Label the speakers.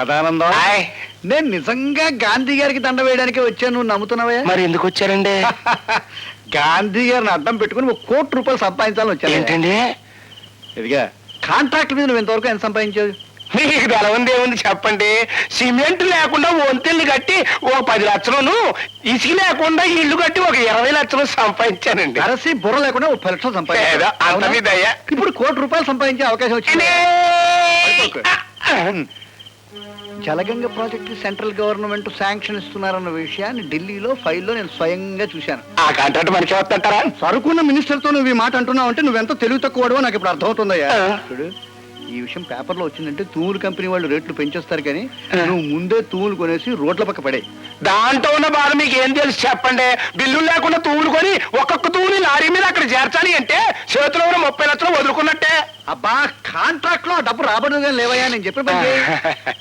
Speaker 1: సదానందం, నేను నిజంగా గాంధీ గారికి దండ వేయడానికి వచ్చాను, నువ్వు నమ్ముతున్నావా?
Speaker 2: మరి ఎందుకు వచ్చారండి?
Speaker 1: గాంధీ గారిని అడ్డం పెట్టుకుని ₹1 కోటి సంపాదించాలని వచ్చాను.
Speaker 2: ఏంటండి?
Speaker 1: ఇదిగా కాంట్రాక్ట్ మీద నువ్వు ఇంతవరకు ఎంత సంపాదించావు?
Speaker 2: మీకు తెలవంది ఏముంది చెప్పండి. సిమెంట్ లేకుండా వంతెల్ని కట్టి ఓ 10 లక్షలను, ఇసుక లేకుండా ఇల్లు కట్టి ఒక 20 లక్షలు సంపాదించానండి.
Speaker 1: అరసి బుర్ర లేకుండా 30 లక్షలు సంపాదించావు.
Speaker 2: అంత మీద అయ్యా.
Speaker 1: ఇప్పుడు ₹1 సంపాదించే అవకాశం వచ్చింది. Jalaganga project central government sanction ఇస్తున్నారన్న విషయాన్ని ఢిల్లీలో ఫైల్లో నేను స్వయంగా చూశాను.
Speaker 2: ఆ కాంట్రాక్ట్ మనకి వస్తుంటారా?
Speaker 1: సరుకున్న మినిస్టర్ తో నువ్వు ఈ మాట అంటున్నావు అంటే నువ్వెంత తెలివి తక్కువడో నాకు ఇప్పుడు అర్థమవుతుందయ్యా. చూడు, ఈ విషయం పేపర్లో వచ్చిందంటే తూములు కంపెనీ వాళ్ళు రేట్లు పెంచేస్తారు, కానీ నువ్వు ముందే తూములు కొనేసి రోడ్ల పక్క పడే.
Speaker 2: దాంట్లో ఉన్న బాధ మీకు ఏం తెలుసు చెప్పండి. బిల్లులు లేకుండా తూములు కొని ఒక్కొక్క తూముని లారీ మీద అక్కడ చేర్చాలి అంటే చేతిలో ఉన్న 30 లక్షలు వదులుకున్నట్టే.
Speaker 1: అబ్బా, కాంట్రాక్ట్ లో డబ్బు రాబడదు కానీ లేవయ్యా, నేను చెప్పే పని చేయి.